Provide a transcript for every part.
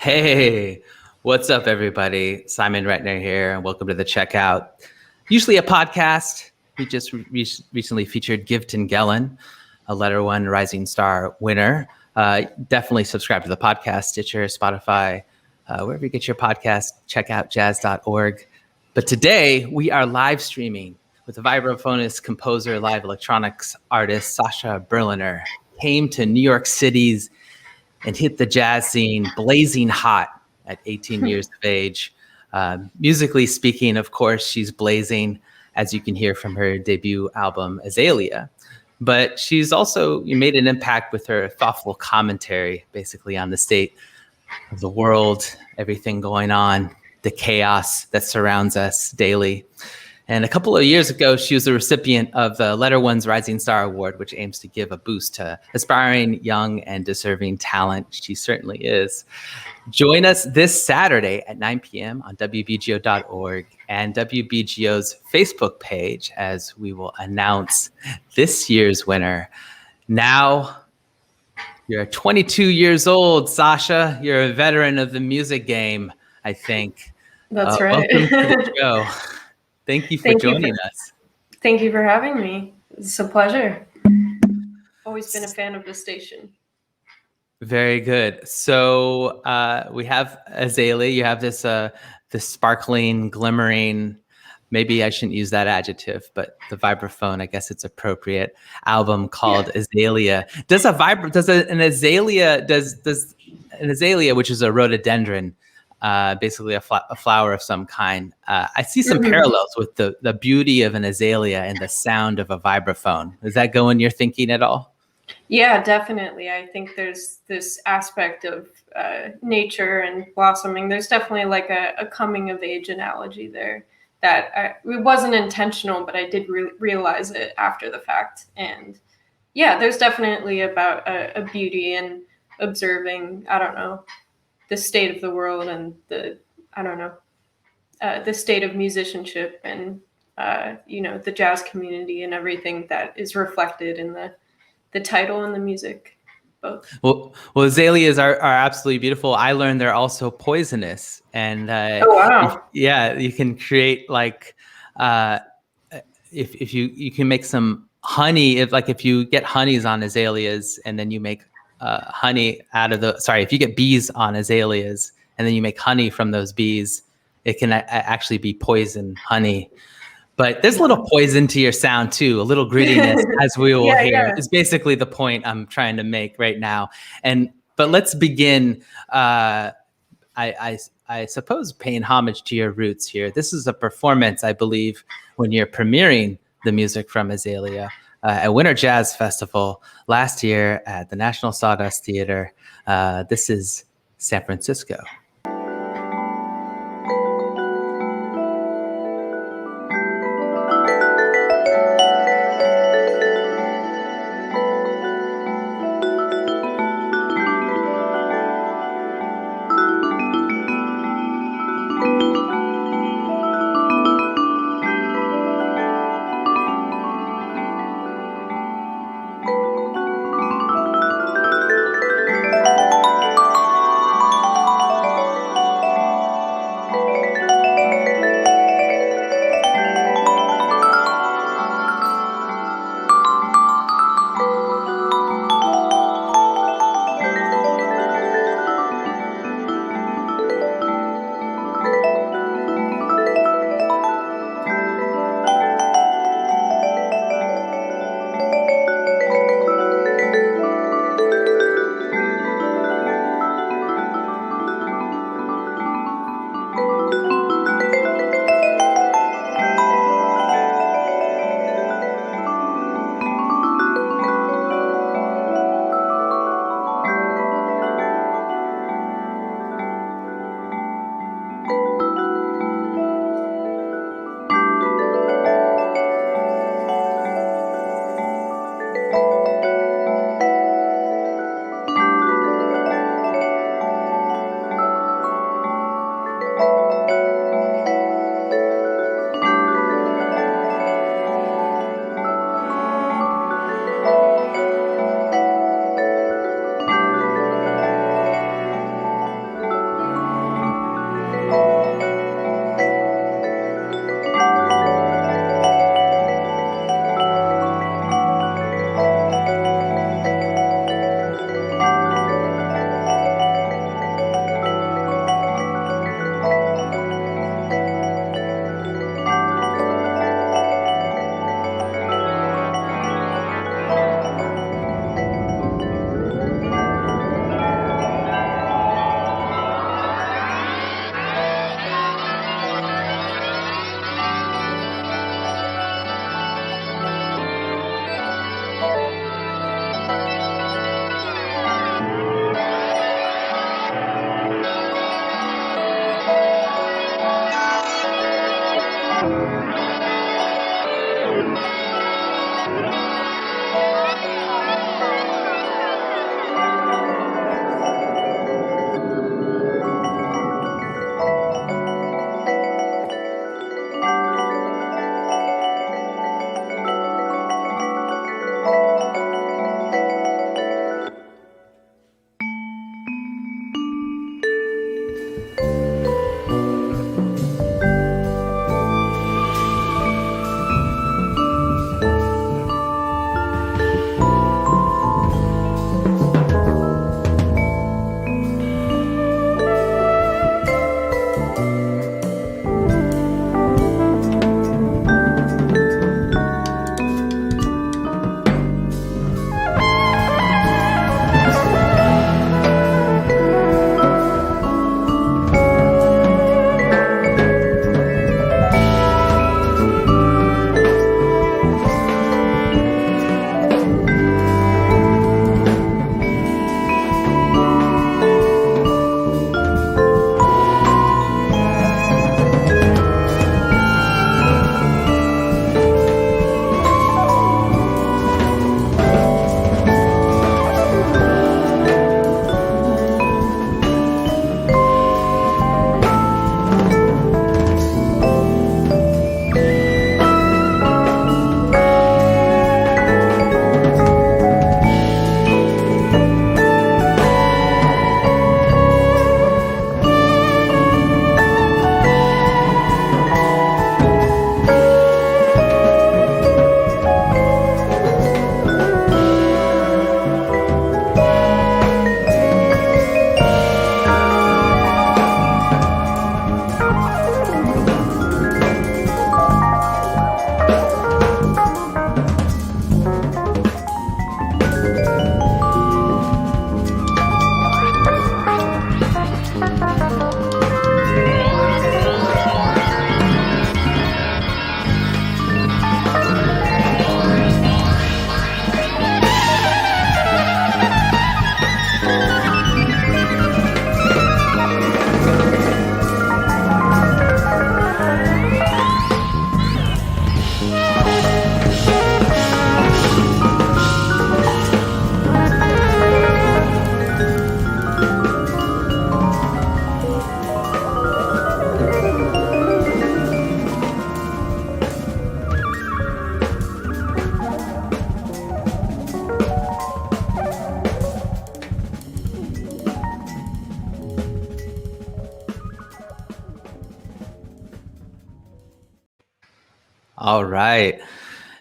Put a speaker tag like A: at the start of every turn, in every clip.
A: Hey, what's up, everybody? Simon Retner here, and welcome to the Checkout. Usually a podcast. We just recently featured Gifton Gellin, a Letter One Rising Star winner. Definitely subscribe to the podcast, Stitcher, Spotify, wherever you get your podcast, checkoutjazz.org. But today we are live streaming with the vibraphonist, composer, live electronics artist Sasha Berliner. Came to New York City's and hit the jazz scene blazing hot at 18 years of age. Musically speaking, of course, she's blazing, as you can hear from her debut album, Azalea. But she's also made an impact with her thoughtful commentary, basically on the state of the world, everything going on, the chaos that surrounds us daily. And a couple of years ago, she was the recipient of the Letter One's Rising Star Award, which aims to give a boost to aspiring, young, and deserving talent. She certainly is. Join us this Saturday at 9 p.m. on WBGO.org and WBGO's Facebook page as we will announce this year's winner. Now, you're 22 years old, Sasha. You're a veteran of the music game, I think.
B: That's right.
A: Welcome to the show. Thank you for joining us.
B: Thank you for having me. It's a pleasure. Always been a fan of the station.
A: Very good. So we have Azalea. You have this sparkling, glimmering, maybe I shouldn't use that adjective, but the vibraphone, I guess it's appropriate, album called Azalea. Does an azalea, which is a rhododendron, basically a flower of some kind. I see some parallels with the beauty of an azalea and the sound of a vibraphone. Does that go in your thinking at all?
B: Yeah, definitely. I think there's this aspect of nature and blossoming. There's definitely like a coming of age analogy there that it wasn't intentional, but I did realize it after the fact. And yeah, there's definitely about a beauty in observing, I don't know, the state of the world and the state of musicianship and the jazz community and everything that is reflected in the title and the music both.
A: Well, azaleas are absolutely beautiful. I learned they're also poisonous, and
B: oh wow,
A: you can create like if you can make some honey. If you get honeys on azaleas and then you make honey out of if you get bees on azaleas and then you make honey from those bees, it can actually be poison honey. But there's a little poison to your sound too, a little grittiness, as we will hear. It's basically the point I'm trying to make right now. But let's begin. I suppose paying homage to your roots here. This is a performance, I believe, when you're premiering the music from Azalea at Winter Jazz Festival last year at the National Sawdust Theater. This is San Francisco. All right.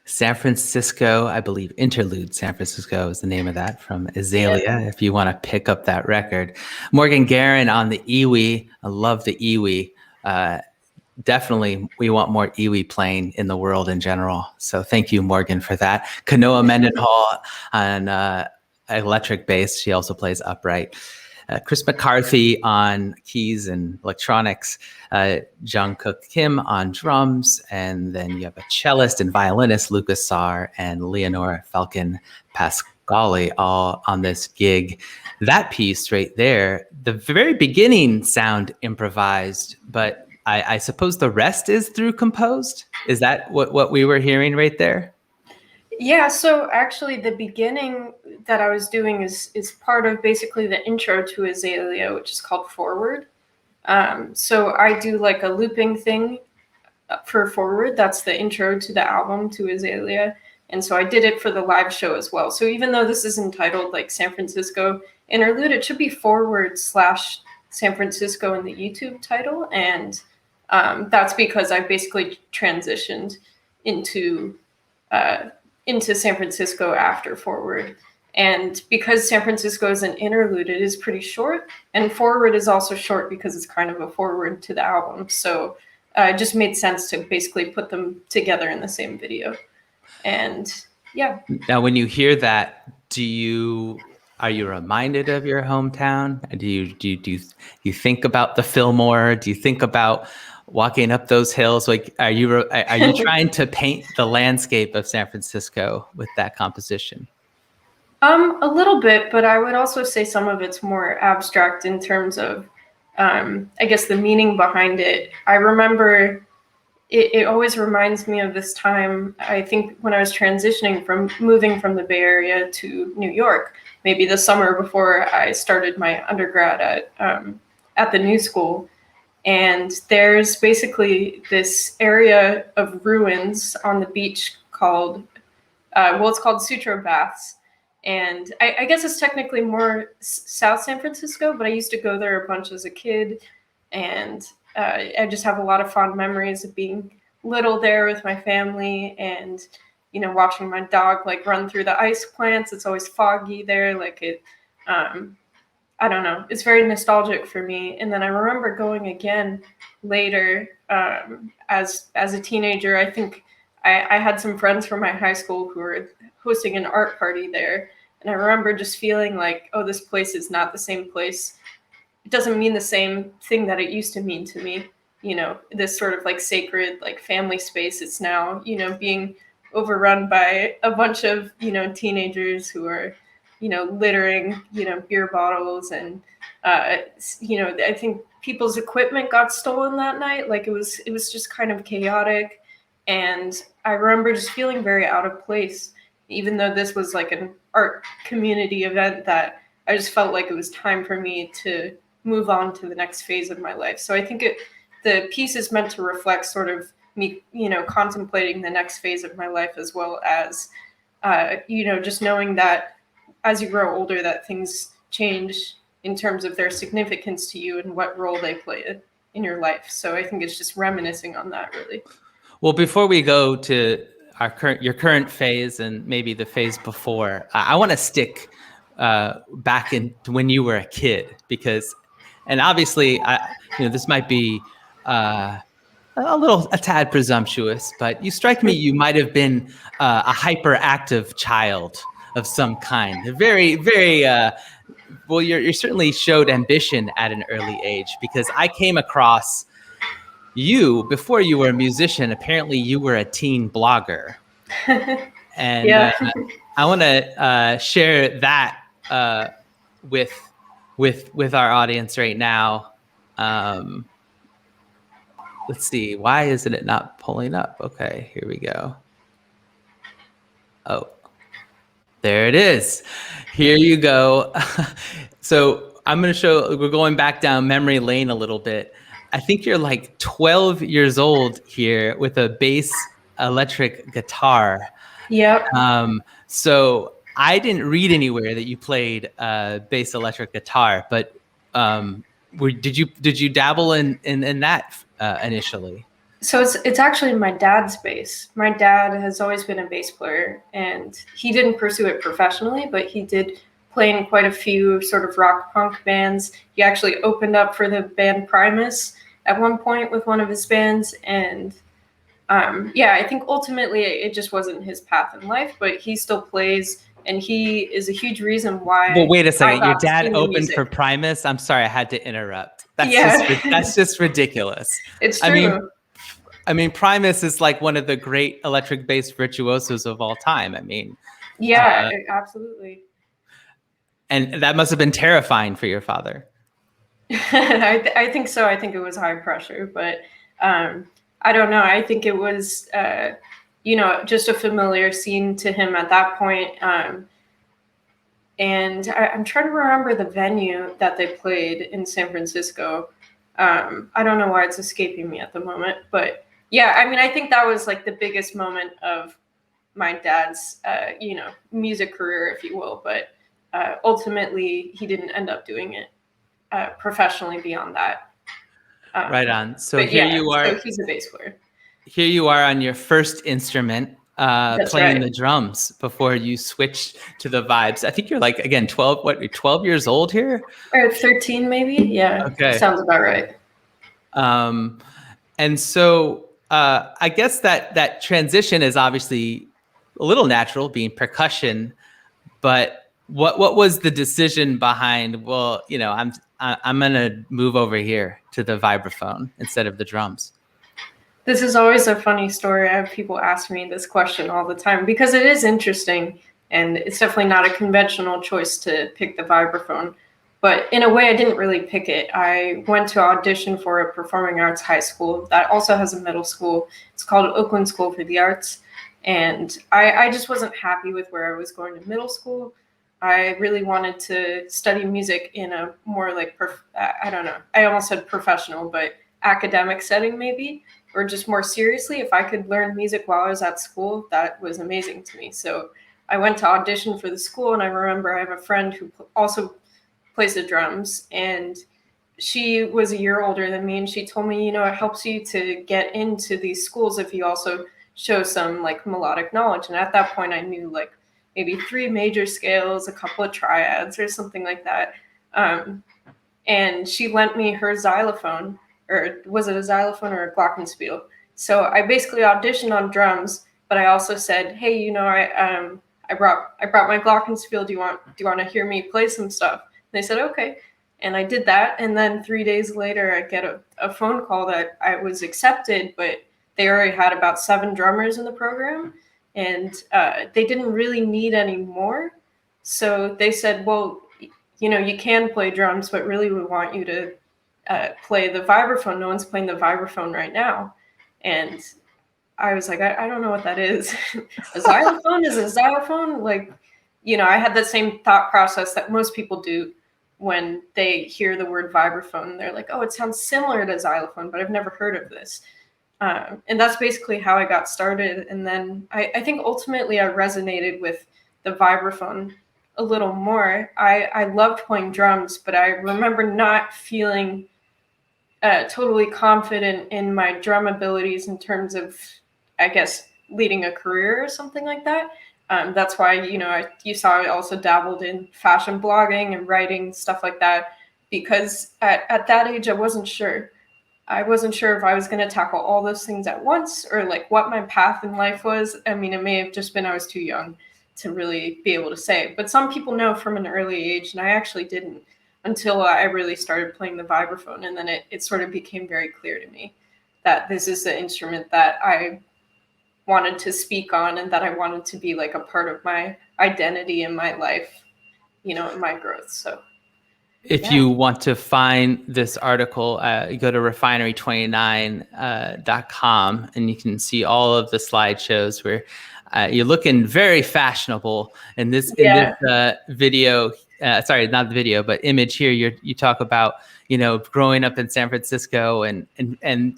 A: San Francisco, I believe Interlude San Francisco is the name of that from Azalea, if you want to pick up that record. Morgan Guerin on the iwi. I love the iwi. Definitely, we want more iwi playing in the world in general. So thank you, Morgan, for that. Kanoa Mendenhall on electric bass. She also plays upright. Chris McCarthy on keys and electronics, Jongkuk Kim on drums, and then you have a cellist and violinist, Lucas Saur, and Leonor Falcon Pasquali, all on this gig. That piece right there, the very beginning sound improvised, but I suppose the rest is through composed? Is that what we were hearing right there?
B: Yeah, so actually the beginning that I was doing is part of basically the intro to Azalea, which is called Forward. So I do like a looping thing for Forward. That's the intro to the album, to Azalea. And so I did it for the live show as well. So even though this is entitled like San Francisco Interlude, it should be Forward/San Francisco in the YouTube title. And that's because I basically transitioned into San Francisco after Forward. And because San Francisco is an interlude, it is pretty short. And Forward is also short because it's kind of a forward to the album. So it just made sense to basically put them together in the same video. And yeah.
A: Now, when you hear that, are you reminded of your hometown? Do you think about the Fillmore? Do you think about walking up those hills? Like, are you trying to paint the landscape of San Francisco with that composition?
B: A little bit, but I would also say some of it's more abstract in terms of, I guess, the meaning behind it. I remember it always reminds me of this time, I think, when I was transitioning from moving from the Bay Area to New York, maybe the summer before I started my undergrad at the New School. And there's basically this area of ruins on the beach called, it's called Sutro Baths. And I guess it's technically more South San Francisco, but I used to go there a bunch as a kid. And I just have a lot of fond memories of being little there with my family and, watching my dog like run through the ice plants. It's always foggy there. I don't know. It's very nostalgic for me. And then I remember going again later as a teenager. I think I had some friends from my high school who were hosting an art party there. And I remember just feeling like, oh, this place is not the same place. It doesn't mean the same thing that it used to mean to me. This sort of like sacred, like family space. It's now, being overrun by a bunch of, teenagers who are, littering, beer bottles. And, I think people's equipment got stolen that night. Like it was just kind of chaotic. And I remember just feeling very out of place, even though this was like an art community event that I just felt like it was time for me to move on to the next phase of my life. So I think the piece is meant to reflect sort of me, contemplating the next phase of my life, as well as, just knowing that as you grow older, that things change in terms of their significance to you and what role they play in your life. So I think it's just reminiscing on that, really.
A: Well, before we go to your current phase and maybe the phase before, I want to stick back in when you were a kid, because, and obviously, this might be a tad presumptuous, but you strike me, you might have been a hyperactive child of some kind. Very, very, well, you certainly showed ambition at an early age, because I came across you before you were a musician. Apparently you were a teen blogger. And
B: yeah.
A: I want to share that with our audience right now. Let's see, why isn't it not pulling up? Okay, here we go. Oh, there it is. Here you go. So I'm going to show, we're going back down memory lane a little bit. I think you're like 12 years old here with a bass electric guitar.
B: Yep.
A: So I didn't read anywhere that you played bass electric guitar, but did you dabble in that initially?
B: So it's actually my dad's bass. My dad has always been a bass player, and he didn't pursue it professionally, but he did play in quite a few sort of rock punk bands. He actually opened up for the band Primus at one point with one of his bands, and yeah, I think ultimately it just wasn't his path in life, but he still plays, and he is a huge reason why.
A: Well, wait a
B: I
A: second. Your
B: got
A: dad
B: into
A: opened
B: music.
A: for Primus? I'm sorry, I had to interrupt.
B: Yeah.
A: That's just ridiculous.
B: It's
A: I mean,
B: true.
A: Primus is like one of the great electric bass virtuosos of all time. I mean,
B: Yeah, absolutely.
A: and that must have been terrifying for your father.
B: I think so. I think it was high pressure, but I don't know. I think it was, just a familiar scene to him at that point. And I'm trying to remember the venue that they played in San Francisco. I don't know why it's escaping me at the moment, but yeah, I mean, I think that was like the biggest moment of my dad's, music career, if you will. But ultimately, he didn't end up doing it professionally beyond that.
A: Right on. So
B: But
A: here
B: yeah,
A: you are.
B: so he's a bass player.
A: Here you are on your first instrument,
B: That's
A: playing
B: right.
A: the drums before you switch to the vibes. I think you're like, again, 12. What? You're 12 years old here.
B: Or 13, maybe. Yeah,
A: Okay.
B: sounds about right.
A: And so I guess that transition is obviously a little natural, being percussion. But what was the decision behind? Well, I'm gonna move over here to the vibraphone instead of the drums.
B: This is always a funny story. I have people ask me this question all the time because it is interesting, and it's definitely not a conventional choice to pick the vibraphone. But in a way, I didn't really pick it. I went to audition for a performing arts high school that also has a middle school. It's called Oakland School for the Arts. And I just wasn't happy with where I was going to middle school. I really wanted to study music in a more like, I don't know, I almost said professional, but academic setting maybe, or just more seriously. If I could learn music while I was at school, that was amazing to me. So I went to audition for the school, and I remember I have a friend who also plays the drums, and she was a year older than me, and she told me, it helps you to get into these schools if you also show some like melodic knowledge. And at that point I knew like maybe 3 major scales, a couple of triads or something like that. And she lent me her xylophone, or was it a xylophone or a glockenspiel? So I basically auditioned on drums, but I also said, hey, I brought my glockenspiel. Do you want to hear me play some stuff? And they said, okay. And I did that. And then 3 days later, I get a phone call that I was accepted, but they already had about 7 drummers in the program, and they didn't really need any more. So they said, well, you can play drums, but really we want you to play the vibraphone. No one's playing the vibraphone right now. And I was like, I don't know what that is. A xylophone is a xylophone. Like, I had the same thought process that most people do when they hear the word vibraphone. They're like, oh, it sounds similar to xylophone, but I've never heard of this. And that's basically how I got started. And then I think ultimately I resonated with the vibraphone a little more. I loved playing drums, but I remember not feeling totally confident in my drum abilities in terms of, I guess, leading a career or something like that. That's why, you saw I also dabbled in fashion blogging and writing, stuff like that, because at that age, I wasn't sure. I wasn't sure if I was going to tackle all those things at once, or like what my path in life was. I mean, it may have just been I was too young to really be able to say. But some people know from an early age, and I actually didn't until I really started playing the vibraphone. And then it sort of became very clear to me that this is the instrument that I wanted to speak on, and that I wanted to be like a part of my identity in my life, in my growth. So
A: if you want to find this article, you go to refinery29.com and you can see all of the slideshows where you're looking very fashionable in this video. Sorry, not the video, but image here. You talk about growing up in San Francisco and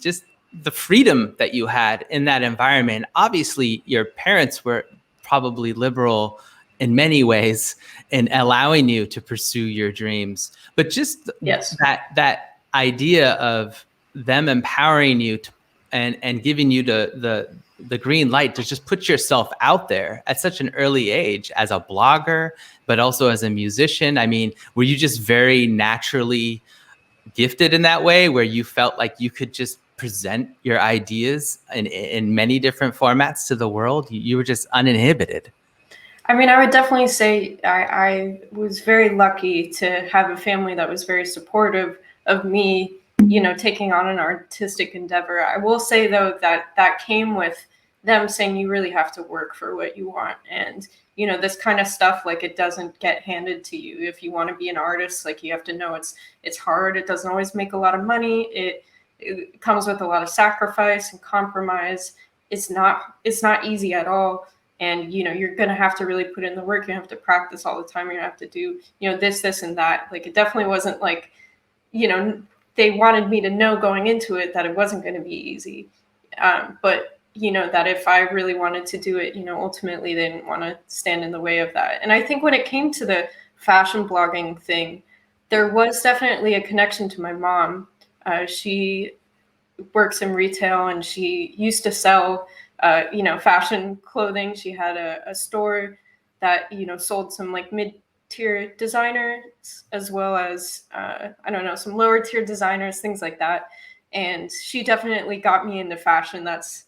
A: just the freedom that you had in that environment. Obviously, your parents were probably liberal in many ways in allowing you to pursue your dreams, but just that idea of them empowering you and giving you the green light to just put yourself out there at such an early age as a blogger, but also as a musician. I mean, were you just very naturally gifted in that way, where you felt like you could just present your ideas in many different formats to the world? You were just uninhibited.
B: I mean, I would definitely say I was very lucky to have a family that was very supportive of me, taking on an artistic endeavor. I will say, though, that came with them saying you really have to work for what you want. And, this kind of stuff, like, it doesn't get handed to you. If you want to be an artist, like, you have to know it's hard. It doesn't always make a lot of money. It comes with a lot of sacrifice and compromise. It's not easy at all. And, you're going to have to really put in the work. You have to practice all the time. You're going to have to do, this and that. Like, it definitely wasn't like, they wanted me to know going into it that it wasn't going to be easy. But, that if I really wanted to do it, ultimately they didn't want to stand in the way of that. And I think when it came to the fashion blogging thing, there was definitely a connection to my mom. She works in retail, and she used to sell fashion clothing. She had a store that, sold some like mid-tier designers, as well as, some lower tier designers, things like that. And she definitely got me into fashion. That's,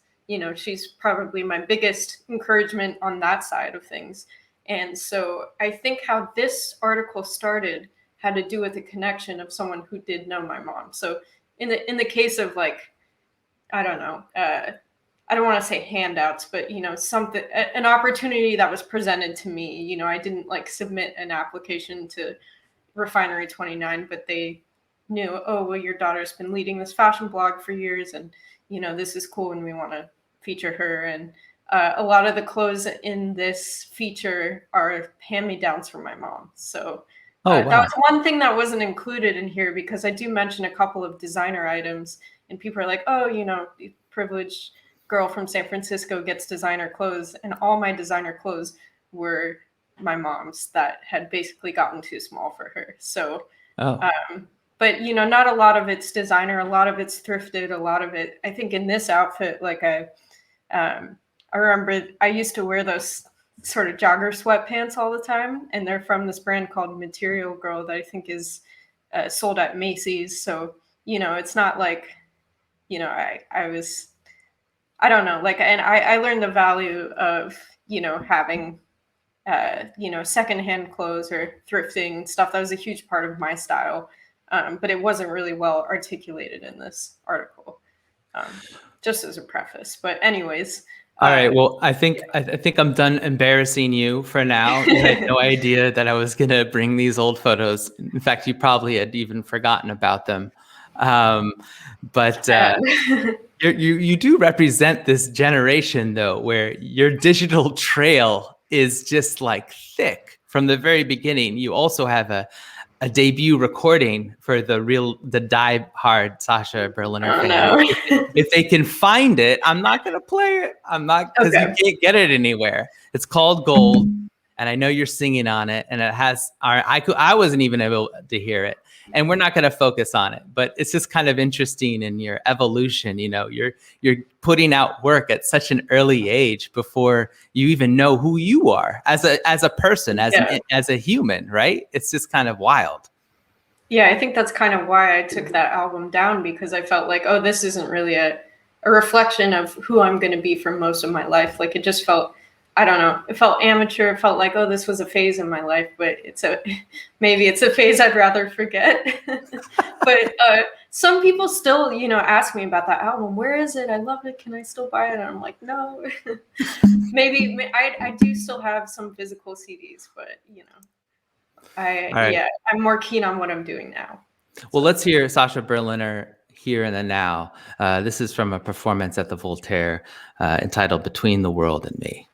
B: she's probably my biggest encouragement on that side of things. And so I think how this article started had to do with the connection of someone who did know my mom. So in the case of, like, I don't know, I don't want to say handouts, but, something, an opportunity that was presented to me. I didn't like submit an application to Refinery 29, but they knew, oh, well, your daughter's been leading this fashion blog for years, and, this is cool, and we want to feature her. And a lot of the clothes in this feature are hand-me-downs from my mom. So
A: Wow.
B: That was one thing that wasn't included in here, because I do mention a couple of designer items, and people are like, oh, privileged girl from San Francisco gets designer clothes, and all my designer clothes were my mom's that had basically gotten too small for her. So, but not a lot of it's designer, a lot of it's thrifted, a lot of it, I think in this outfit, like I remember I used to wear those sort of jogger sweatpants all the time, and they're from this brand called Material Girl that I think is sold at Macy's. So, it's not like, I don't know, like, and I learned the value of, having, secondhand clothes or thrifting stuff. That was a huge part of my style. But it wasn't really well articulated in this article, just as a preface. But anyways.
A: All right. Well, I think I'm done embarrassing you for now. You had no idea that I was going to bring these old photos. In fact, you probably had even forgotten about them. But you do represent this generation, though, where your digital trail is just like thick from the very beginning. You also have a debut recording for the die-hard Sasha Berliner fan.
B: No.
A: If they can find it, I'm not going to play it. I'm not, because you can't get it anywhere. It's called Gold, and I know you're singing on it, and it has I wasn't even able to hear it, and we're not going to focus on it, but it's just kind of interesting in your evolution. You're putting out work at such an early age before you even know who you are as a person, as a human, right? It's just kind of wild.
B: Yeah, I think that's kind of why I took that album down, because I felt like, oh, this isn't really a reflection of who I'm going to be for most of my life. Like, it just felt, I don't know, it felt amateur. It felt like, oh, this was a phase in my life, but maybe it's a phase I'd rather forget. But some people still, ask me about that album. Where is it? I love it. Can I still buy it? And I'm like, no. Maybe I do still have some physical CDs, but I'm more keen on what I'm doing now.
A: Well, let's hear Sasha Berliner Here and the Now. This is from a performance at the Voltaire entitled Between the World and Me.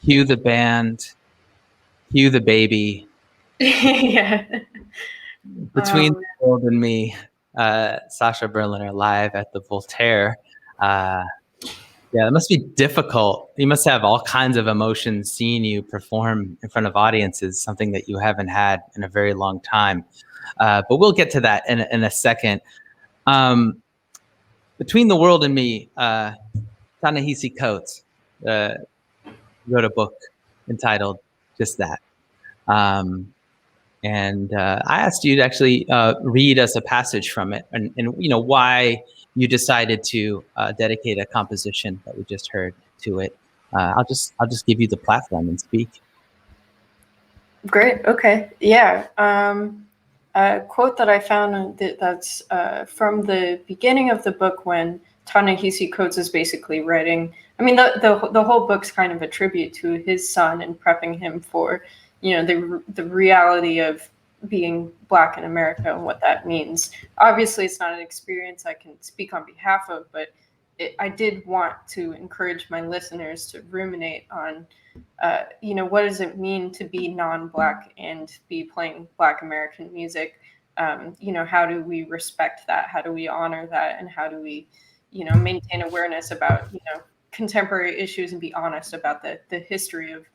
A: cue the band, cue the baby.
B: Yeah.
A: Between the World and Me, Sasha Berliner live at the Voltaire. Yeah, it must be difficult. You must have all kinds of emotions seeing you perform in front of audiences, something that you haven't had in a very long time. But we'll get to that in a second. Between the World and Me, Ta-Nehisi Coates wrote a book entitled just that. And I asked you to actually read us a passage from it, and why you decided to dedicate a composition that we just heard to it. I'll just give you the platform and speak.
B: Great. Okay. Yeah. A quote that I found that's from the beginning of the book when Ta-Nehisi Coates is basically writing. I mean, the whole book's kind of a tribute to his son and prepping him for, the reality of being Black in America and what that means. Obviously, it's not an experience I can speak on behalf of, but I did want to encourage my listeners to ruminate on, what does it mean to be non-Black and be playing Black American music? How do we respect that? How do we honor that? And how do we, maintain awareness about, contemporary issues and be honest about the history of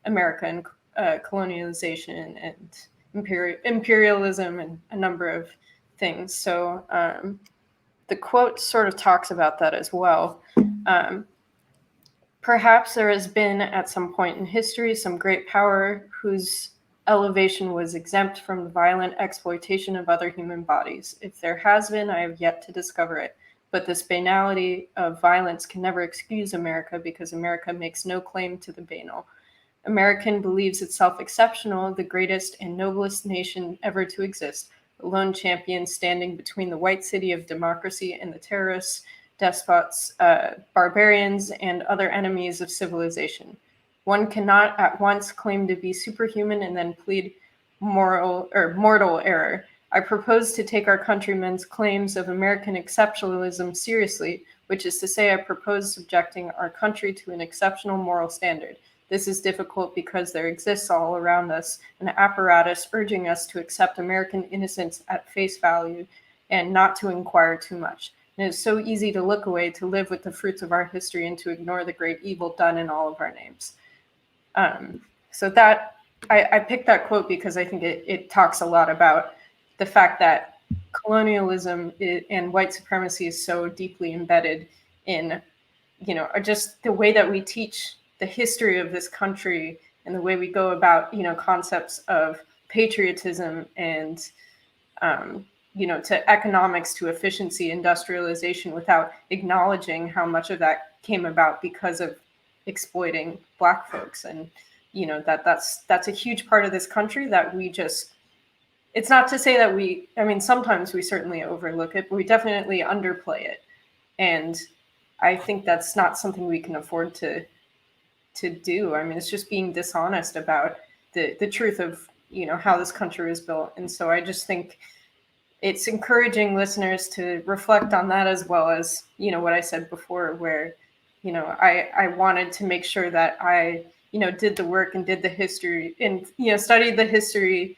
B: America and colonialization and imperialism and a number of things. So the quote sort of talks about that as well. Perhaps there has been at some point in history some great power whose elevation was exempt from the violent exploitation of other human bodies. If there has been, I have yet to discover it. But this banality of violence can never excuse America because America makes no claim to the banal. American believes itself exceptional, the greatest and noblest nation ever to exist, a lone champion standing between the white city of democracy and the terrorists, despots, barbarians, and other enemies of civilization. One cannot at once claim to be superhuman and then plead mortal error. I propose to take our countrymen's claims of American exceptionalism seriously, which is to say I propose subjecting our country to an exceptional moral standard. This is difficult because there exists all around us an apparatus urging us to accept American innocence at face value and not to inquire too much. And it is so easy to look away, to live with the fruits of our history, and to ignore the great evil done in all of our names. So that I picked that quote because I think it talks a lot about the fact that colonialism and white supremacy is so deeply embedded in, just the way that we teach the history of this country and the way we go about, concepts of patriotism and, to economics, to efficiency, industrialization, without acknowledging how much of that came about because of exploiting Black folks. And, that's a huge part of this country that we just, it's not to say that sometimes we certainly overlook it, but we definitely underplay it. And I think that's not something we can afford to do. I mean, it's just being dishonest about the truth of, how this country was built. And so I just think it's encouraging listeners to reflect on that, as well as, what I said before, where, I wanted to make sure that I, did the work and did the history and, studied the history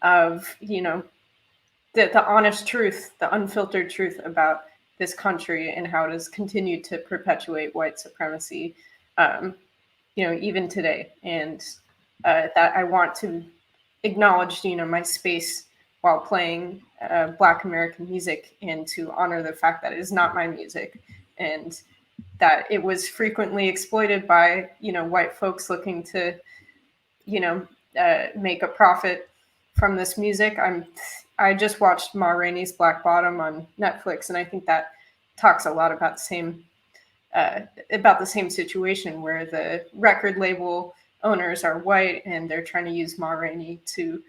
B: of, the honest truth, the unfiltered truth about this country and how it has continued to perpetuate white supremacy, even today. And that I want to acknowledge, my space while playing Black American music, and to honor the fact that it is not my music and that it was frequently exploited by, white folks looking to, make a profit from this music. I just watched Ma Rainey's Black Bottom on Netflix, and I think that talks a lot about the same situation, where the record label owners are white and they're trying to use Ma Rainey to,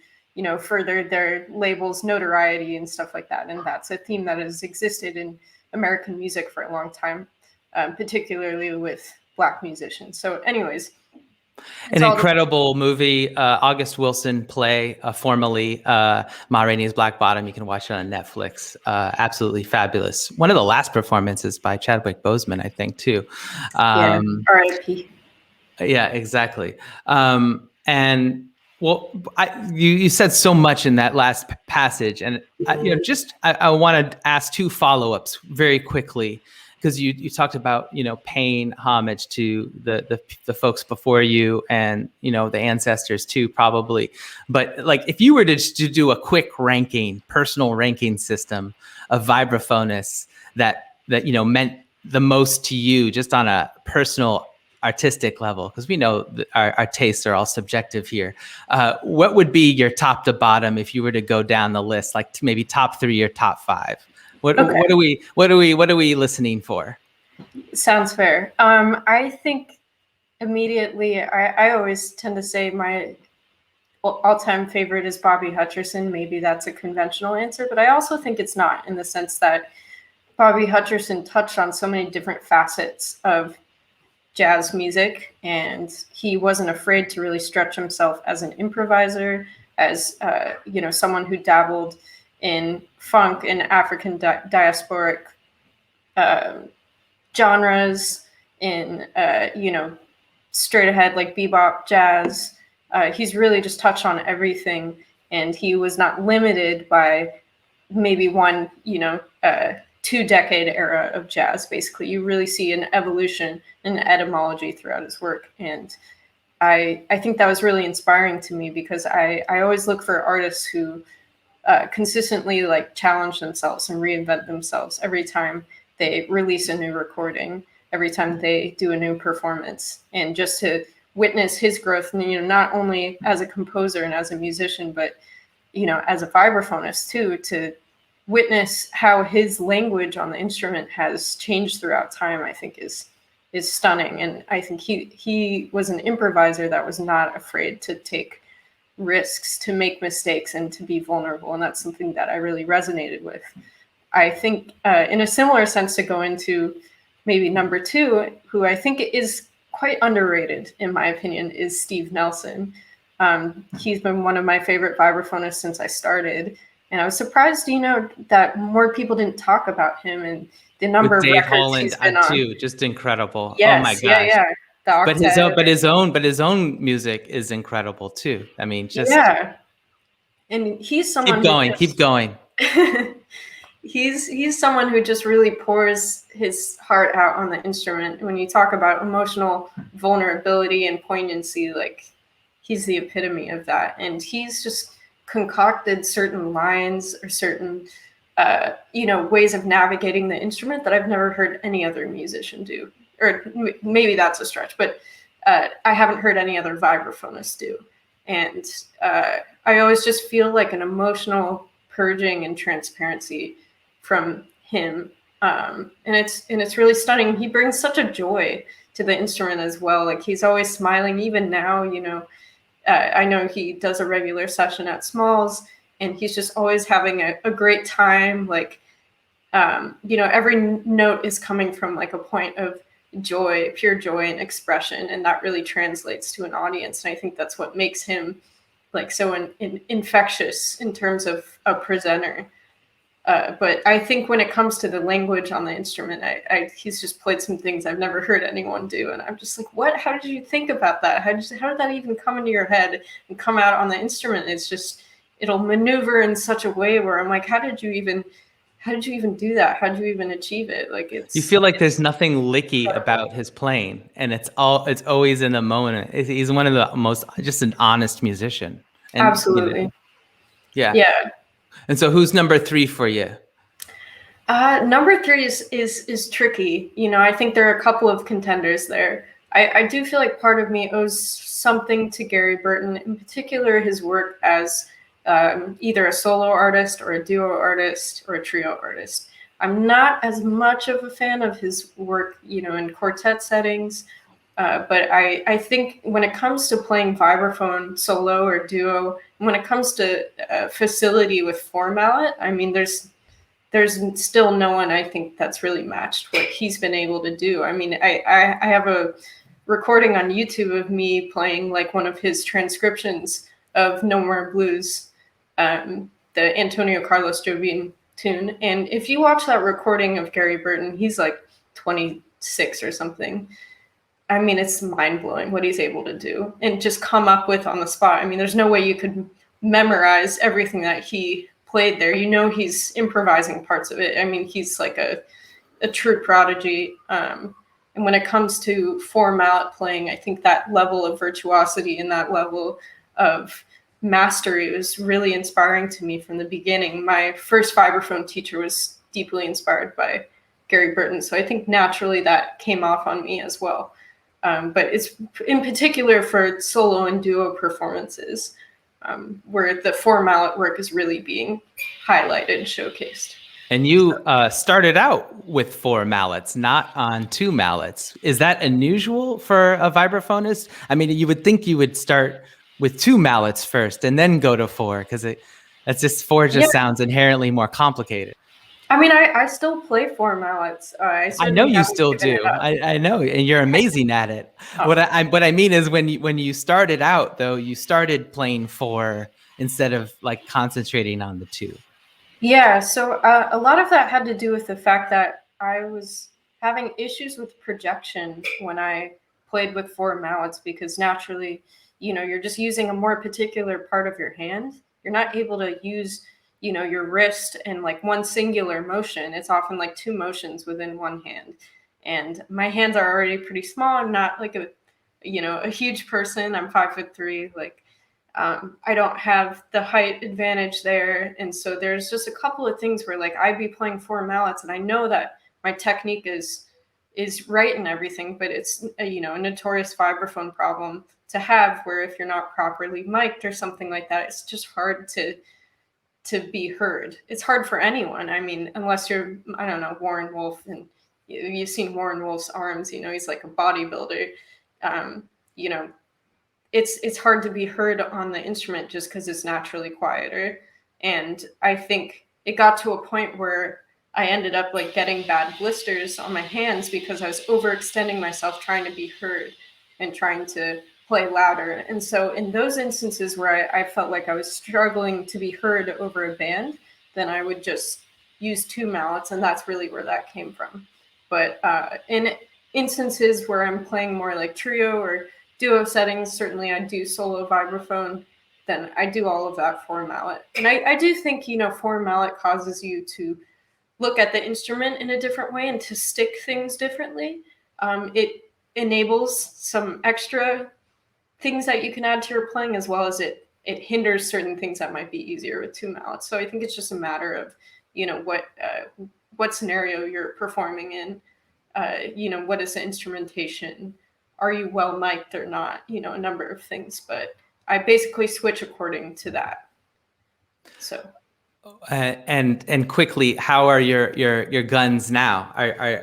B: further their label's notoriety and stuff like that. And that's a theme that has existed in American music for a long time, particularly with Black musicians. So anyways,
A: an incredible movie, August Wilson play, formerly Ma Rainey's Black Bottom. You can watch it on Netflix. Absolutely fabulous. One of the last performances by Chadwick Boseman, I think, too.
B: R.I.P.
A: Yeah, exactly. And well, you said so much in that last passage, and I want to ask two follow-ups very quickly, because you talked about paying homage to the folks before you, and the ancestors too, probably. But like, if you were to do a quick personal ranking system of vibraphonists that meant the most to you, just on a personal artistic level, because we know that our tastes are all subjective here. What would be your top to bottom if you were to go down the list, like maybe top 3 or top 5? What are we listening for?
B: Sounds fair. I think immediately, I always tend to say my all-time favorite is Bobby Hutcherson. Maybe that's a conventional answer, but I also think it's not, in the sense that Bobby Hutcherson touched on so many different facets of jazz music, and he wasn't afraid to really stretch himself as an improviser, as someone who dabbled in funk and African diasporic genres, in straight ahead like bebop jazz. He's really just touched on everything, and he was not limited by maybe one 2-decade era of jazz. Basically, you really see an evolution and etymology throughout his work, and I think that was really inspiring to me, because I always look for artists who consistently like challenge themselves and reinvent themselves every time they release a new recording, every time they do a new performance, and just to witness his growth, not only as a composer and as a musician, but as a vibraphonist too, to witness how his language on the instrument has changed throughout time, I think is stunning. And I think he was an improviser that was not afraid to take risks, to make mistakes, and to be vulnerable. And that's something that I really resonated with. I think in a similar sense, to go into maybe number 2, who I think is quite underrated, in my opinion, is Steve Nelson. He's been one of my favorite vibraphonists since I started. And I was surprised, that more people didn't talk about him and the number
A: With
B: of
A: Dave
B: records
A: Holland
B: he's been on.
A: too, just incredible.
B: Yes,
A: Oh my gosh.
B: yeah. The octet.
A: But his own music is incredible too. I mean, just
B: and he's someone
A: keep going.
B: He's someone who just really pours his heart out on the instrument. When you talk about emotional vulnerability and poignancy, like, he's the epitome of that. And he's just concocted certain lines or certain ways of navigating the instrument that I've never heard any other musician do. Or maybe that's a stretch, but I haven't heard any other vibraphonist do. And I always just feel like an emotional purging and transparency from him. And it's really stunning. He brings such a joy to the instrument as well. Like, he's always smiling, even now. I know he does a regular session at Smalls, and he's just always having a great time. Like, every note is coming from like a point of joy, pure joy and expression, and that really translates to an audience. And I think that's what makes him like so infectious in terms of a presenter. But I think when it comes to the language on the instrument, he's just played some things I've never heard anyone do, and I'm just like, what? How did you think about that? How did that even come into your head and come out on the instrument? It's just, it'll maneuver in such a way where I'm like, how did you even do that? How did you even achieve it? Like,
A: you feel like there's nothing licky about his playing, and it's always in the moment. He's one of the most, just an honest musician. And,
B: absolutely.
A: Yeah. And so, who's number 3 for you?
B: Number 3 is tricky. I think there are a couple of contenders there. I do feel like part of me owes something to Gary Burton, in particular his work as either a solo artist or a duo artist or a trio artist. I'm not as much of a fan of his work, in quartet settings. But I think when it comes to playing vibraphone solo or duo, when it comes to facility with four mallet, I mean, there's still no one, I think, that's really matched what he's been able to do. I mean, I have a recording on YouTube of me playing like one of his transcriptions of No More Blues, the Antonio Carlos Jobim tune. And if you watch that recording of Gary Burton, he's like 26 or something. I mean, it's mind-blowing what he's able to do and just come up with on the spot. I mean, there's no way you could memorize everything that he played there. You know, he's improvising parts of it. I mean, he's like a true prodigy. And when it comes to four mallet playing, I think that level of virtuosity and that level of mastery was really inspiring to me from the beginning. My first vibraphone teacher was deeply inspired by Gary Burton, so I think naturally that came off on me as well. But it's in particular for solo and duo performances where the four mallet work is really being highlighted and showcased.
A: And you started out with four mallets, not on two mallets. Is that unusual for a vibraphonist? I mean, you would think you would start with two mallets first and then go to four, because that's just four sounds inherently more complicated.
B: I mean, I still play four mallets.
A: I know you still do. I know, and you're amazing at it. Oh. What I mean is when you started out, though, you started playing four instead of like concentrating on the two.
B: Yeah, so a lot of that had to do with the fact that I was having issues with projection when I played with four mallets, because naturally, you know, you're just using a more particular part of your hand. You're not able to use, you know, your wrist in like one singular motion. It's often like two motions within one hand. And my hands are already pretty small. I'm not like a huge person. I'm 5'3". Like, I don't have the height advantage there. And so there's just a couple of things where like I'd be playing four mallets and I know that my technique is right and everything, but it's a notorious vibraphone problem to have, where if you're not properly mic'd or something like that, it's just hard to be heard. It's hard for anyone. I mean, unless you're, I don't know, Warren Wolf, and you've seen Warren Wolf's arms, you know, he's like a bodybuilder. You know, it's hard to be heard on the instrument just because it's naturally quieter. And I think it got to a point where I ended up like getting bad blisters on my hands because I was overextending myself trying to be heard and trying to play louder. And so in those instances where I felt like I was struggling to be heard over a band, then I would just use two mallets, and that's really where that came from. But in instances where I'm playing more like trio or duo settings, certainly I do solo vibraphone, then I do all of that four mallet. And I do think, you know, four mallet causes you to look at the instrument in a different way and to stick things differently. It enables some extra things that you can add to your playing, as well as it hinders certain things that might be easier with two mallets. So I think it's just a matter of, you know, what scenario you're performing in, you know, what is the instrumentation, are you well mic'd or not, you know, a number of things, but I basically switch according to that. So.
A: And quickly, how are your guns now?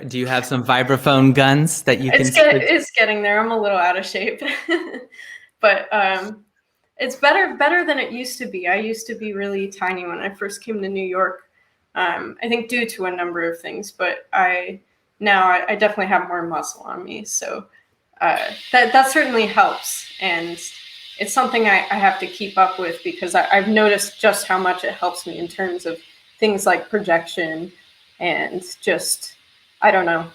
A: Do you have some vibraphone guns that you can?
B: It's getting there. I'm a little out of shape, but it's better than it used to be. I used to be really tiny when I first came to New York. I think due to a number of things, but I definitely have more muscle on me, so that certainly helps, and it's something I have to keep up with, because I've noticed just how much it helps me in terms of things like projection and just, I don't know,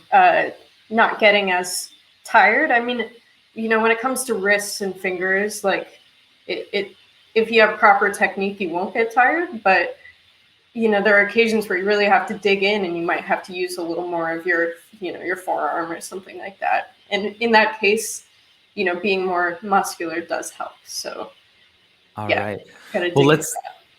B: not getting as tired. I mean, you know, when it comes to wrists and fingers, like if you have proper technique, you won't get tired. But, you know, there are occasions where you really have to dig in and you might have to use a little more of your forearm or something like that. And in that case, you know, being more muscular does help. So,
A: all right. Well,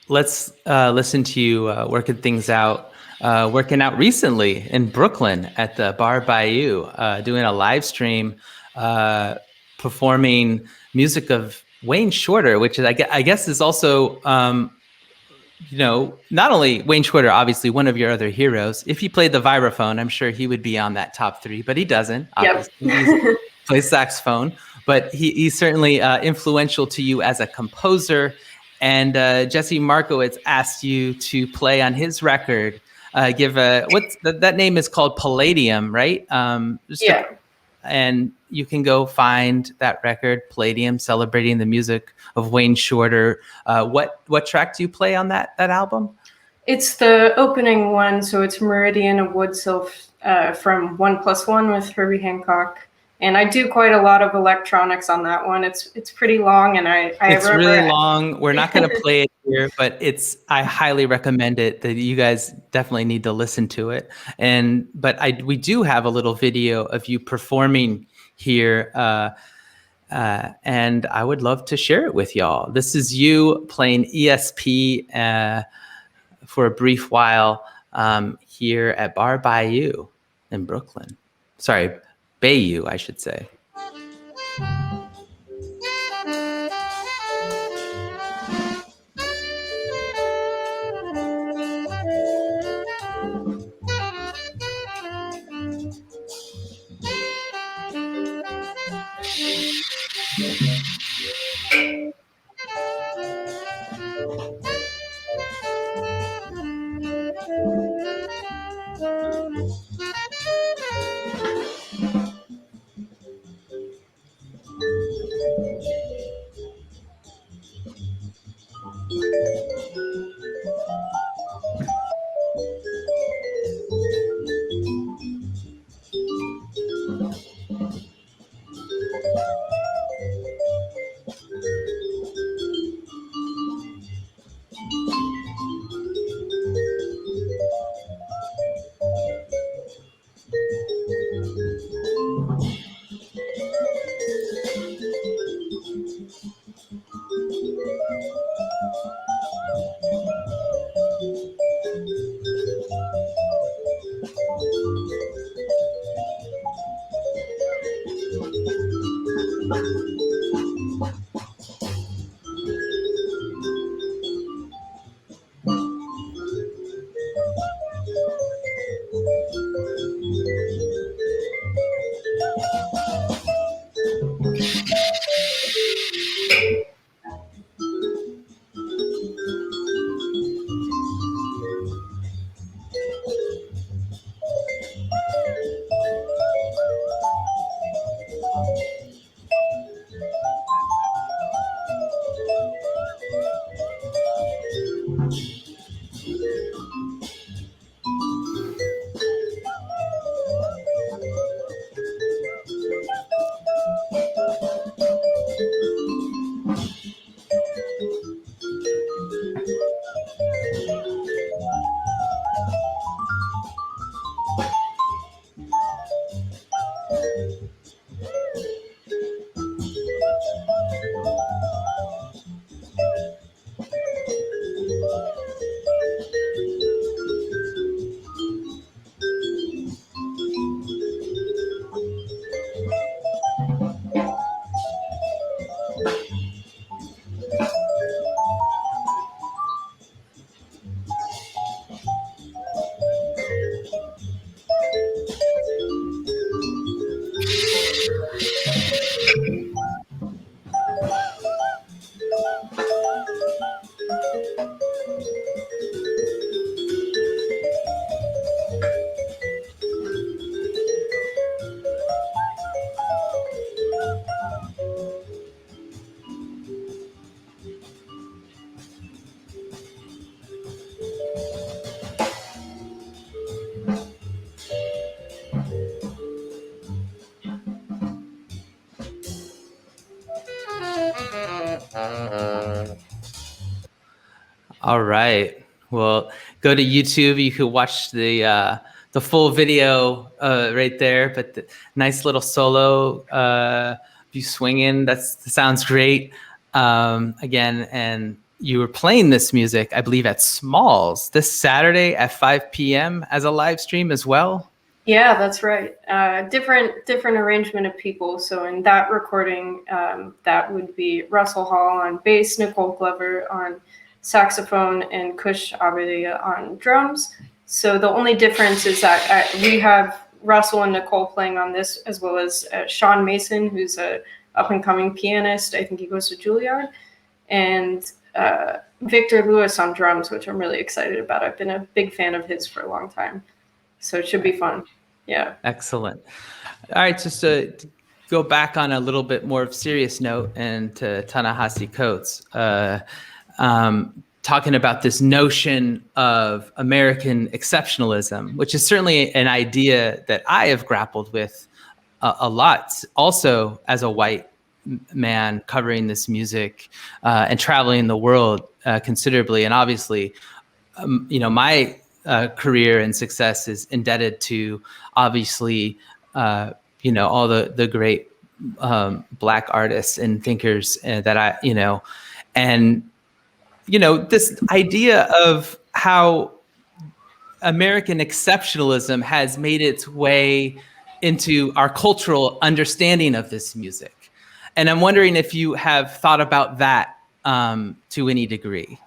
A: let's listen to you working things out. Working out recently in Brooklyn at the Bar Bayou, doing a live stream, performing music of Wayne Shorter, which is, I guess is also, you know, not only Wayne Shorter, obviously one of your other heroes. If he played the vibraphone, I'm sure he would be on that top three, but he doesn't. Obviously. He plays saxophone, but he's certainly influential to you as a composer. And Jesse Markowitz asked you to play on his record. That name is called Palladium, right? And you can go find that record, Palladium, celebrating the music of Wayne Shorter. What track do you play on that album?
B: It's the opening one, so it's Meridian of Wood Sylph from 1+1 with Herbie Hancock, And I do quite a lot of electronics on that one. It's pretty long, and
A: it's really long. We're not going to play it here, but I highly recommend it. That you guys definitely need to listen to it. But we do have a little video of you performing here, and I would love to share it with y'all. This is you playing ESP for a brief while here at Bar Bayou in Brooklyn. Sorry, Bayou, I should say. All right. Well, go to YouTube. You can watch the full video right there. But nice little solo you swinging. That sounds great. Again, and you were playing this music, I believe, at Smalls this Saturday at 5 p.m. as a live stream as well.
B: Yeah, that's right. Different arrangement of people. So in that recording, that would be Russell Hall on bass, Nicole Glover on saxophone, and Kush Abedea on drums. So the only difference is that we have Russell and Nicole playing on this, as well as Sean Mason, who's a up-and-coming pianist. I think he goes to Juilliard. And Victor Lewis on drums, which I'm really excited about. I've been a big fan of his for a long time. So it should be fun. Yeah.
A: Excellent. All right, just to go back on a little bit more of serious note and to Ta-Nehisi Coates, talking about this notion of American exceptionalism, which is certainly an idea that I have grappled with a lot. Also, as a white man covering this music and traveling the world considerably, and obviously, my career and success is indebted to obviously, all the great Black artists and thinkers that and this idea of how American exceptionalism has made its way into our cultural understanding of this music. And I'm wondering if you have thought about that to any degree.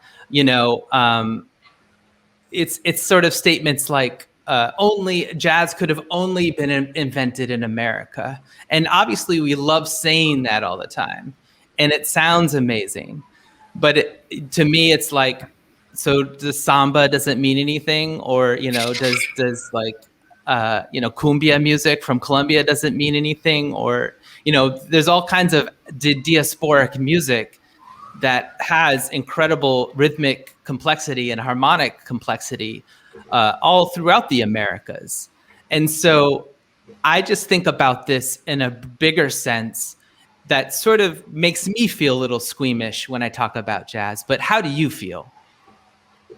A: It's sort of statements like only jazz could have only been invented in America. And obviously we love saying that all the time. And it sounds amazing. But to me, it's like, so does samba doesn't mean anything? Or, does like, cumbia music from Colombia doesn't mean anything? Or, there's all kinds of diasporic music that has incredible rhythmic complexity and harmonic complexity all throughout the Americas. And so I just think about this in a bigger sense that sort of makes me feel a little squeamish when I talk about jazz. But how do you feel?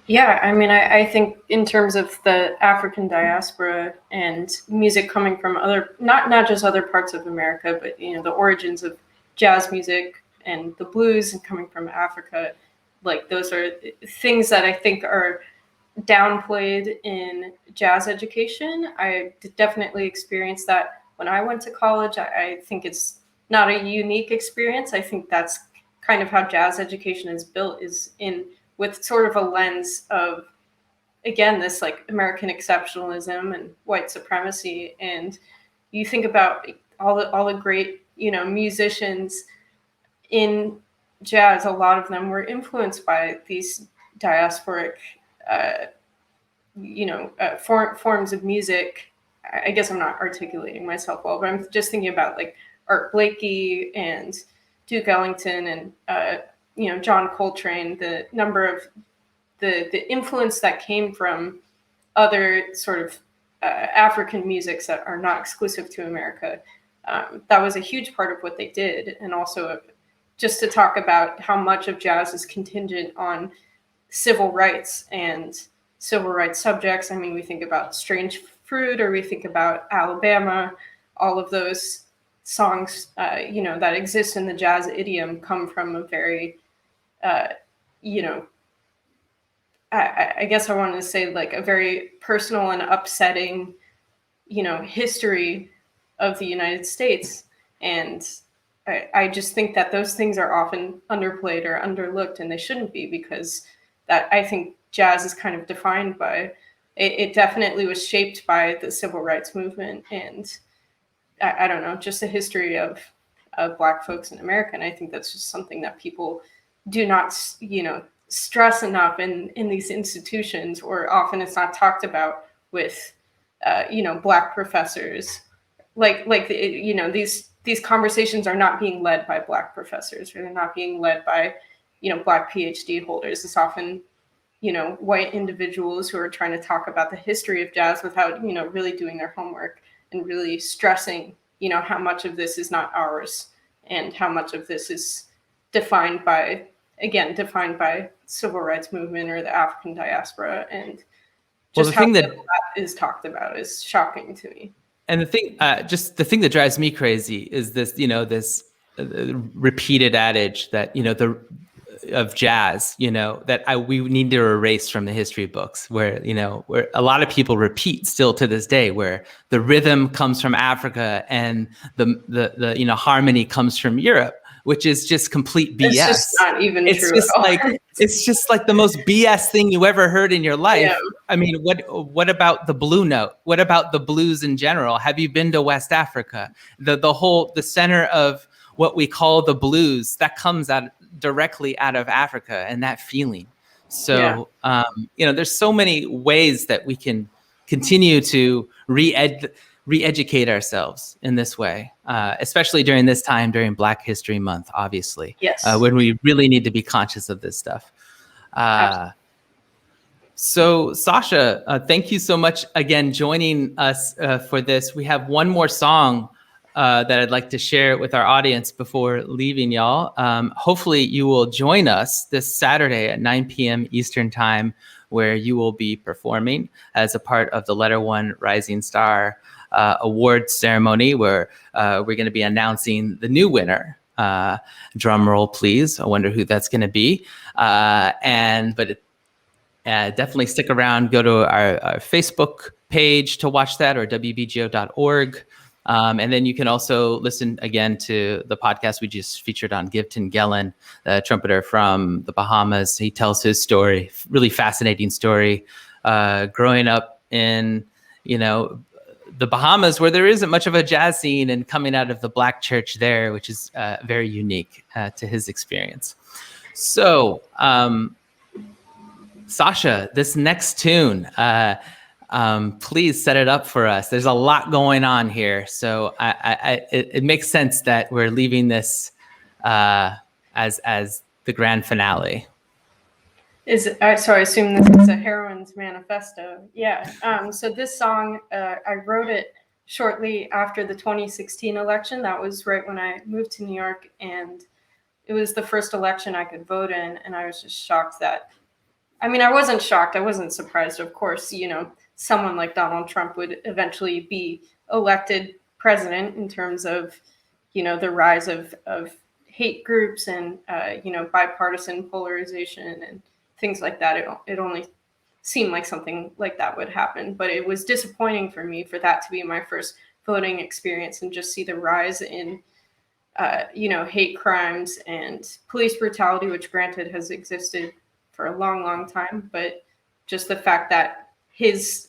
B: Yeah, I mean, I think in terms of the African diaspora and music coming from other, not just other parts of America, but, the origins of jazz music and the blues and coming from Africa, like those are things that I think are downplayed in jazz education. I definitely experienced that when I went to college. I think it's not a unique experience. I think that's kind of how jazz education is built, is in with sort of a lens of, again, this like American exceptionalism and white supremacy. And you think about all the great, musicians in jazz, a lot of them were influenced by these diasporic, forms of music. I guess I'm not articulating myself well, but I'm just thinking about like Art Blakey and Duke Ellington and John Coltrane. The number of the influence that came from other sort of African musics that are not exclusive to America. That was a huge part of what they did, and also just to talk about how much of jazz is contingent on civil rights and civil rights subjects. I mean, we think about Strange Fruit, or we think about Alabama. All of those songs, that exist in the jazz idiom come from a very, I guess I wanted to say like a very personal and upsetting, history of the United States. And I just think that those things are often underplayed or underlooked, and they shouldn't be, because that, I think jazz is kind of defined by, it definitely was shaped by the civil rights movement and I don't know, just the history of Black folks in America. And I think that's just something that people do not, stress enough in these institutions, or often it's not talked about with, Black professors. These conversations are not being led by Black professors, or they're not being led by, Black PhD holders. It's often, white individuals who are trying to talk about the history of jazz without, really doing their homework and really stressing, how much of this is not ours and how much of this is defined by civil rights movement or the African diaspora. And just how that is talked about is shocking to me.
A: And the thing that drives me crazy is this, this repeated adage that, of jazz, that we need to erase from the history books, where a lot of people repeat still to this day, where the rhythm comes from Africa and the harmony comes from Europe, which is just complete BS. It's
B: just not even true at all.
A: It's just like the most BS thing you ever heard in your life. Yeah. I mean, what about the blue note? What about the blues in general? Have you been to West Africa? The center of what we call the blues, that comes directly out of Africa, and that feeling. So, there's so many ways that we can continue to re-educate ourselves in this way, especially during this time, during Black History Month, obviously.
B: Yes.
A: When we really need to be conscious of this stuff. So, Sasha, thank you so much again joining us for this. We have one more song that I'd like to share with our audience before leaving y'all. Hopefully you will join us this Saturday at 9 p.m. Eastern Time, where you will be performing as a part of the Letter One Rising Star Awards ceremony, where we're going to be announcing the new winner. Drum roll, please. I wonder who that's going to be. Definitely stick around. Go to our Facebook page to watch that, or wbgo.org. And then you can also listen again to the podcast we just featured on Gifton Guerin, the trumpeter from the Bahamas. He tells his story, really fascinating story, growing up in, the Bahamas, where there isn't much of a jazz scene, and coming out of the Black church there, which is very unique to his experience. So, Sasha, this next tune, please set it up for us. There's a lot going on here, so it makes sense that we're leaving this as the grand finale.
B: So I assume this is a heroine's manifesto. Yeah. So this song, I wrote it shortly after the 2016 election. That was right when I moved to New York, and it was the first election I could vote in, and I was just shocked that. I mean, I wasn't shocked. I wasn't surprised. Of course, someone like Donald Trump would eventually be elected president, in terms of, the rise of hate groups and, bipartisan polarization and things like that. It only seemed like something like that would happen. But it was disappointing for me for that to be my first voting experience, and just see the rise in, hate crimes and police brutality, which granted has existed for a long, long time. But just the fact that his,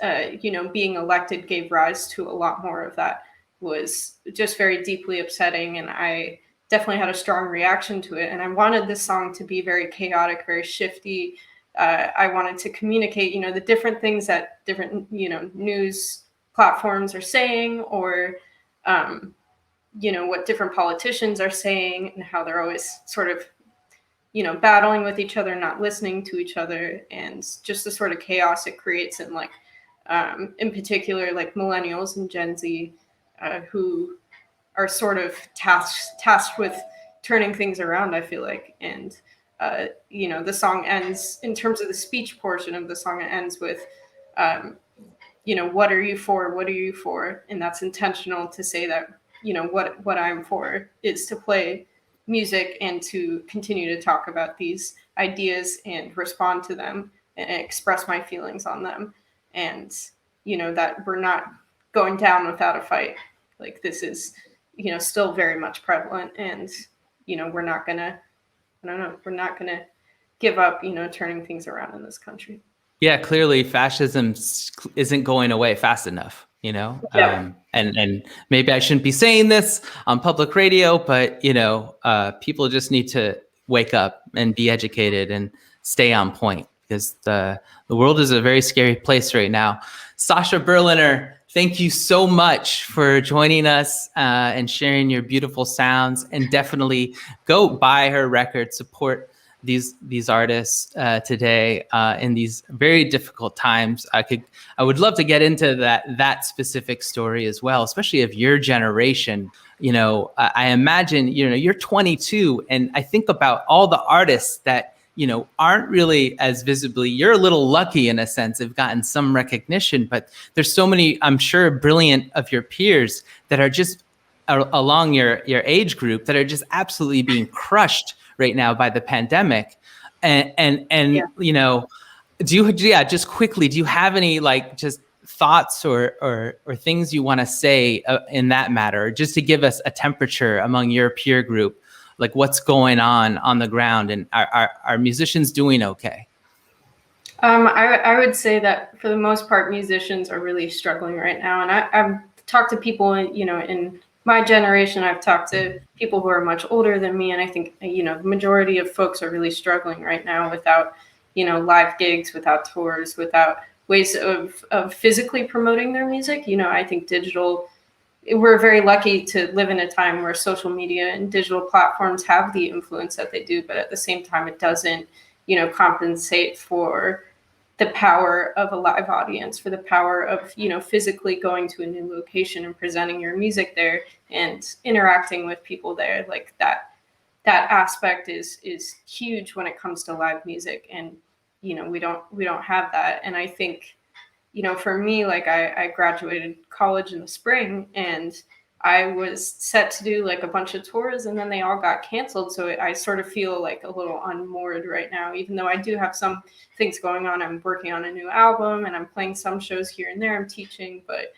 B: being elected gave rise to a lot more of that was just very deeply upsetting. And I definitely had a strong reaction to it. And I wanted this song to be very chaotic, very shifty. I wanted to communicate, the different things that different, news platforms are saying, or, what different politicians are saying, and how they're always sort of, battling with each other, not listening to each other, and just the sort of chaos it creates in, like, in particular, like millennials and Gen Z, who are sort of tasked with turning things around, I feel like. And, the song ends, in terms of the speech portion of the song, it ends with, what are you for? What are you for? And that's intentional to say that, what I'm for is to play music and to continue to talk about these ideas and respond to them and express my feelings on them. And, that we're not going down without a fight. Like, this is, still very much prevalent, and, we're not gonna give up, turning things around in this country.
A: Yeah, clearly fascism isn't going away fast enough,
B: Yeah.
A: And maybe I shouldn't be saying this on public radio, but, people just need to wake up and be educated and stay on point, because the world is a very scary place right now. Sasha Berliner, thank you so much for joining us and sharing your beautiful sounds, and definitely go buy her record, support these artists today in these very difficult times. I would love to get into that specific story as well, especially of your generation. I imagine, you're 22, and I think about all the artists that, aren't really as visibly, you're a little lucky in a sense, have gotten some recognition, but there's so many, I'm sure, brilliant of your peers that are just along your age group that are just absolutely being crushed right now by the pandemic. And yeah. Just quickly, do you have any, like, just thoughts or things you want to say in that matter, just to give us a temperature among your peer group, like what's going on the ground, and are musicians doing okay?
B: I would say that for the most part, musicians are really struggling right now. And I've talked to people, in my generation. I've talked to people who are much older than me, and I think, the majority of folks are really struggling right now without, live gigs, without tours, without ways of physically promoting their music. I think we're very lucky to live in a time where social media and digital platforms have the influence that they do, but at the same time, it doesn't, compensate for the power of a live audience, for the power of, physically going to a new location and presenting your music there and interacting with people there. Like that aspect is huge when it comes to live music. And, we don't have that. And I think, for me, like I graduated college in the spring, and I was set to do like a bunch of tours, and then they all got canceled. So I sort of feel like a little unmoored right now, even though I do have some things going on. I'm working on a new album, and I'm playing some shows here and there. I'm teaching, but,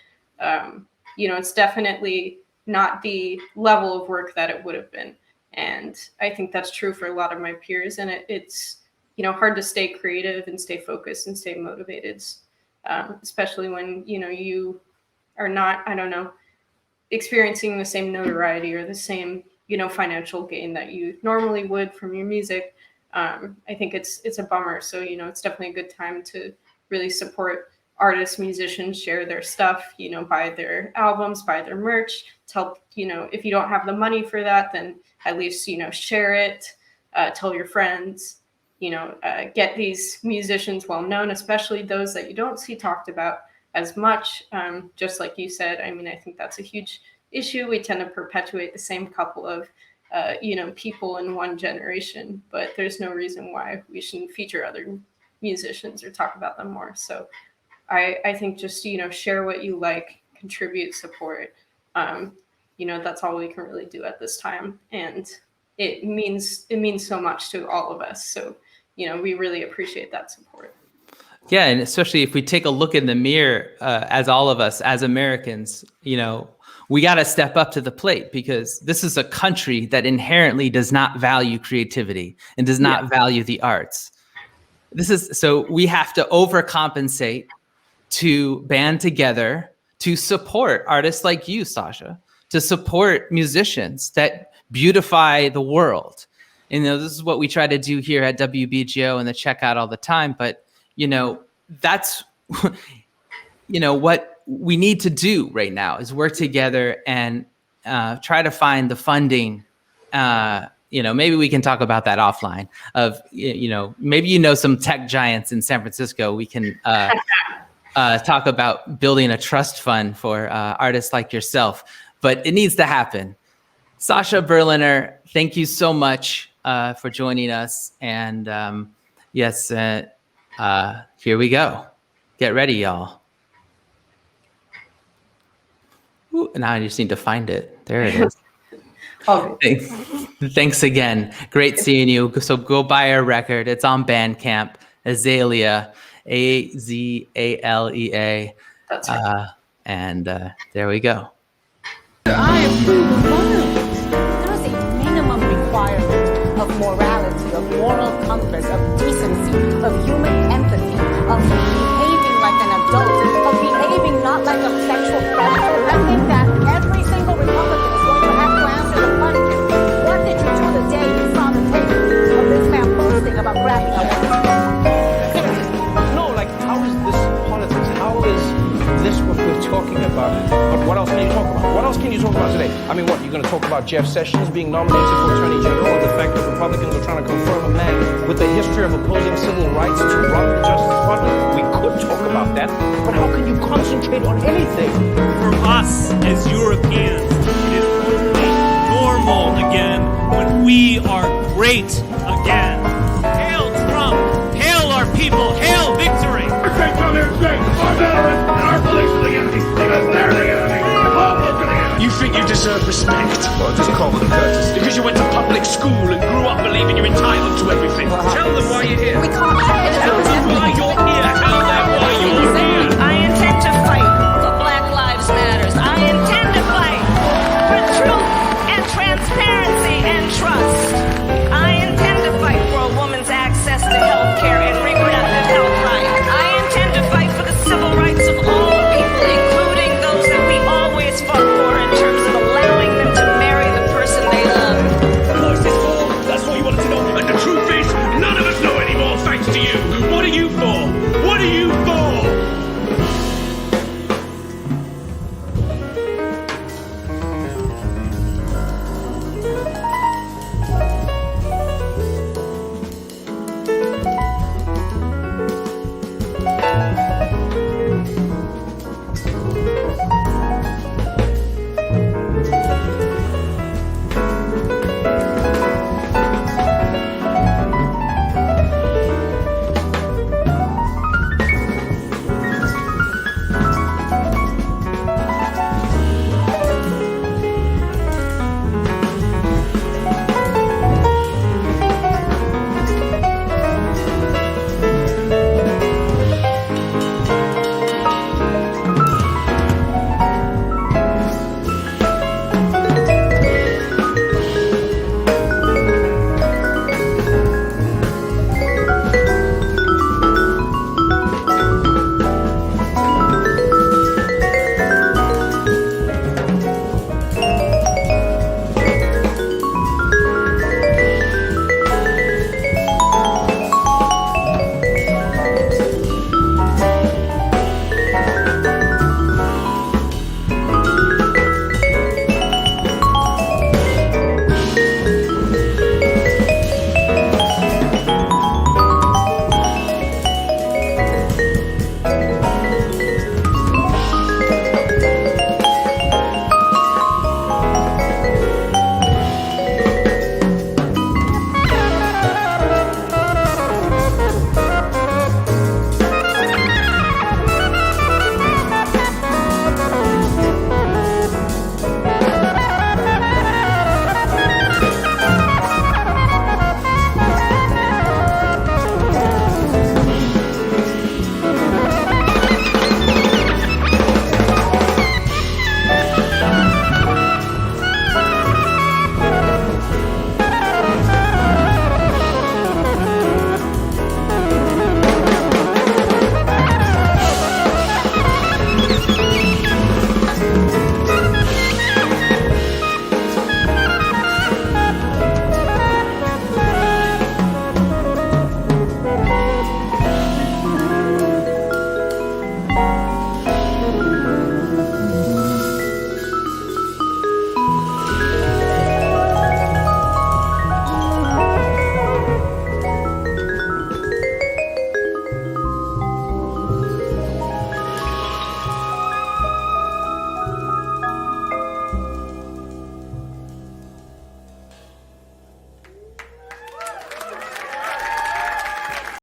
B: it's definitely not the level of work that it would have been. And I think that's true for a lot of my peers. And it's, hard to stay creative and stay focused and stay motivated, especially when, you are not, I don't know, experiencing the same notoriety or the same, financial gain that you normally would from your music. I think it's a bummer. So, it's definitely a good time to really support artists, musicians, share their stuff, buy their albums, buy their merch, tell, if you don't have the money for that, then at least, share it, tell your friends, get these musicians well known, especially those that you don't see talked about as much. Just like you said, I mean, I think that's a huge issue. We tend to perpetuate the same couple of, people in one generation, but there's no reason why we shouldn't feature other musicians or talk about them more. So I think just, share what you like, contribute, support. That's all we can really do at this time. And it means so much to all of us. So, we really appreciate that support.
A: Yeah, and especially if we take a look in the mirror, as all of us, as Americans, we got to step up to the plate, because this is a country that inherently does not value creativity and does not value the arts. So we have to overcompensate to band together to support artists like you, Sasha, to support musicians that beautify the world. And this is what we try to do here at WBGO and the Checkout all the time. But, that's, what we need to do right now is work together and try to find the funding. Maybe we can talk about that offline of, maybe, some tech giants in San Francisco. We can talk about building a trust fund for artists like yourself, but it needs to happen. Sasha Berliner, thank you so much for joining us. And yes, here we go. Get ready, y'all. Ooh, now I just need to find it. There it is. Thanks again. Great seeing you. So go buy our record. It's on Bandcamp. Azalea, Azalea.
B: That's right.
A: And there we go.
C: I approve of violence. There is a minimum requirement of morality, of moral compass, of decency, of human empathy, of behaving like an adult, of behaving not like a sexual predator. I think that every single Republican is going to have to answer the question, what did you do the day you saw the tape of this man boasting about grabbing a woman?
D: No, like, how is this politics? How is this what we're talking about? But what else can you talk about? What else can you talk about today? I mean, what, you're going to talk about Jeff Sessions being nominated for Attorney General, or the fact that Republicans are trying to confirm a man with a history of opposing civil rights to run the Justice Department? We could talk about that, but how can you concentrate on anything?
E: For us as Europeans, it is only normal again when we are great again. Hail Trump! Hail our people! Hail victory!
F: Our great down there is great. Our veterans and our police are the enemy. Because they're the enemy. The homeless are the enemy.
G: You think you deserve respect?
F: Well, just common courtesy.
G: Because you went to public school and grew up believing you're entitled to everything.
E: Tell them why you're here.
C: We can't